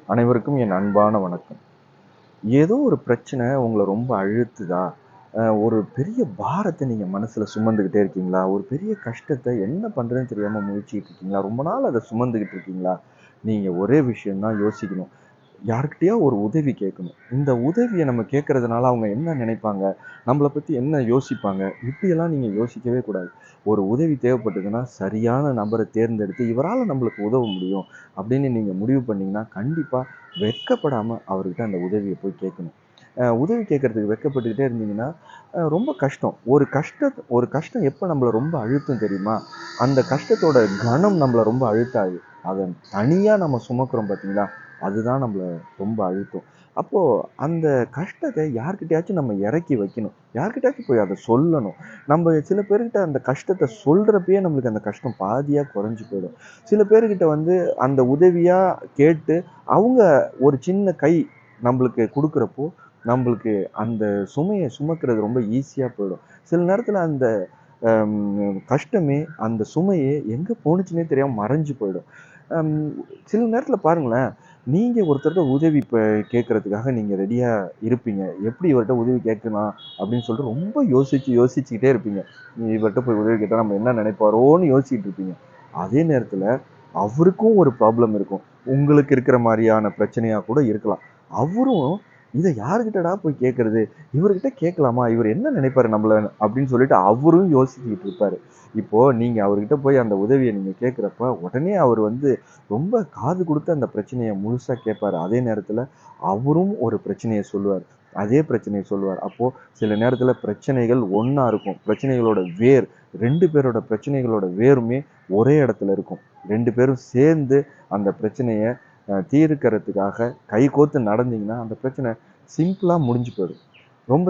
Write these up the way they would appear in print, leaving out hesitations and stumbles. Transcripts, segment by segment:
அனைவருக்கும் என் அன்பான வணக்கம். ஏதோ ஒரு பிரச்சனை உங்கள ரொம்ப அழுத்துதா? ஒரு பெரிய பாரத்த நீங்க மனசுல சுமந்துகிட்டே இருக்கீங்களா? ஒரு பெரிய கஷ்டத்த என்ன பண்றதுன்னு தெரியாம முழிச்சுக்கிட்டு இருக்கீங்களா? ரொம்ப நாள் அத சுமந்துகிட்டு இருக்கீங்களா? நீங்க ஒரே விஷயம் தான் யோசிக்கணும். யார்கிட்டயோ ஒரு உதவி கேட்கணும். இந்த உதவிய நம்ம கேட்கறதுனால அவங்க என்ன நினைப்பாங்க? நம்மள பத்தி என்ன யோசிப்பாங்க? இப்படியெல்லாம் நீங்க யோசிக்கவே கூடாது. ஒரு உதவி தேவைப்பட்டதுன்னா, சரியான நபர தேர்ந்தெடுத்து, இவரால நம்மளுக்கு உதவ முடியும் அப்படின்னு நீங்க முடிவு பண்ணீங்கன்னா, கண்டிப்பா வெட்கப்படாம அவர்கிட்ட அந்த உதவிய போய் கேட்கணும். உதவி கேட்கறதுக்கு வெட்கப்பட்டுக்கிட்டே இருந்தீங்கன்னா, ரொம்ப கஷ்டம். ஒரு கஷ்டம் எப்ப நம்மள ரொம்ப அழுத்தும் தெரியுமா? அந்த கஷ்டத்தோட கனம் நம்மள ரொம்ப அழுத்தாது. அத தனியா நம்ம சுமக்கிறோம் பார்த்தீங்களா? அதுதான் நம்மள ரொம்ப அழுத்தும். அப்போ அந்த கஷ்டத்த யார்கிட்டயாச்சும் நம்ம இறக்கி வைக்கணும். யார்கிட்டயாச்சும் போய் அத சொல்லணும். நம்ம சில பேர்கிட்ட அந்த கஷ்டத்த சொல்றப்பயே நம்மளுக்கு அந்த கஷ்டம் பாதியா குறைஞ்சு போயிடும். சில பேர்கிட்ட வந்து அந்த உதவியா கேட்டு, அவங்க ஒரு சின்ன கை நம்மளுக்கு குடுக்குறப்போ, நம்மளுக்கு அந்த சுமைய சுமக்கிறது ரொம்ப ஈஸியா போயிடும். சில நேரத்துல அந்த கஷ்டமே, அந்த சுமையே எங்க போணுச்சுன்னே தெரியாம மறைஞ்சு போயிடும். அம் சில நேரத்துல பாருங்களேன், நீங்க ஒருத்தர்ட்ட உதவி கேட்கறதுக்காக நீங்க ரெடியா இருப்பீங்க. எப்படி இவர்ட்ட உதவி கேட்கலாம் அப்படின்னு சொல்லிட்டு ரொம்ப யோசிச்சுக்கிட்டே இருப்பீங்க. இவர்ட்ட போய் உதவி கேட்டா நம்ம என்ன நினைப்பாரோன்னு யோசிச்சுட்டு இருப்பீங்க. அதே நேரத்துல அவருக்கும் ஒரு ப்ராப்ளம் இருக்கும். உங்களுக்கு இருக்கிற மாரியான பிரச்சனையா கூட இருக்கலாம். அவரும் இத யார்கிட்டடா போய் கேட்கறது? இவர்கிட்ட கேட்கலாமா? இவர் என்ன நினைப்பாரு நம்மள? அப்படின்னு சொல்லிட்டு அவரும் யோசிச்சுக்கிட்டு இருப்பாரு. இப்போ நீங்க அவர்கிட்ட போய் அந்த உதவிய நீங்க கேட்கிறப்ப, உடனே அவர் வந்து ரொம்ப காது குடுத்து அந்த பிரச்சனைய முழுசா கேட்பாரு. அதே நேரத்துல அவரும் ஒரு பிரச்சனைய சொல்லுவாரு. அதே பிரச்சனைய சொல்லுவாரு. அப்போ சில நேரத்துல பிரச்சனைகள் ஒண்ணா இருக்கும். பிரச்சனைகளோட வேர் 2 பேரோட பிரச்சனைகளோட வேருமே ஒரே இடத்துல இருக்கும். 2 பேரும் சேர்ந்து அந்த பிரச்சனைய தீர்க்கறதுக்காக கைகோத்து நடந்தீங்கன்னா, அந்த பிரச்சனை சிம்பிளா முடிஞ்சு போயிடும். ரொம்ப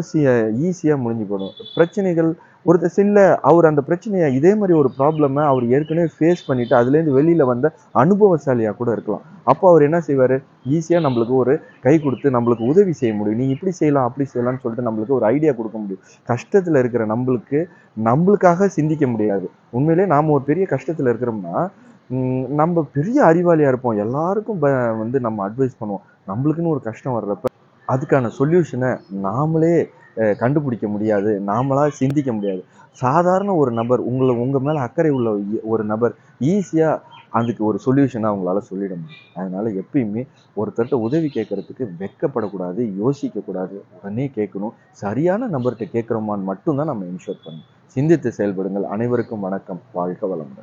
ஈஸியா முடிஞ்சு போயிடும். பிரச்சனைகள் ஒருத்தர் இல்ல அவர் அந்த பிரச்சனைய இதே மாரி ஒரு ப்ராப்ளம அவர் ஏற்கனவே ஃபேஸ் பண்ணிட்டு அதுலேருந்து வெளியில வந்த அனுபவசாலியா கூட இருக்கலாம். அப்போ அவர் என்ன செய்வாரு? ஈஸியா நம்மளுக்கு ஒரு கை குடுத்து நம்மளுக்கு உதவி செய்ய முடியும். நீ இப்படி செய்யலாம், அப்படி செய்யலாம்ன்னு சொல்லிட்டு நம்மளுக்கு ஒரு ஐடியா குடுக்க முடியும். கஷ்டத்துல இருக்கிற நம்பளுக்கு, நம்பளுக்காக சிந்திக்க முடியாது. உண்மையிலேயே நாம ஒரு பெரிய கஷ்டத்துல இருக்கிறோம்னா, நம்ப பெரிய அறிவாளியா இருப்போம். எல்லாருக்கும் வந்து நம்ம அட்வைஸ் பண்ணுவோம். நம்பளுக்குன்னு ஒரு கஷ்டம் வர்றப்ப அதுக்கான சொல்யூஷன நாமளே கண்டுபிடிக்க முடியாது. நாமளா சிந்திக்க முடியாது. சாதாரண ஒரு நபர் உங்க மேல அக்கறை உள்ள ஒரு நபர் ஈஸியா அதுக்கு ஒரு சொல்யூஷன அவங்களால சொல்லிட முடியும். அதனால எப்பயுமே ஒருத்தர்ட்ட உதவி கேட்கறதுக்கு வெட்கப்படக்கூடாது, யோசிக்கக்கூடாது. உடனே கேட்கணும். சரியான நபர்ட்ட கேட்கிறோமான்னு மட்டும் தான் நம்ம என்ஷூர் பண்ணணும். சிந்தித்து செயல்படுங்கள். அனைவருக்கும் வணக்கம். வாழ்க வளமுடன்.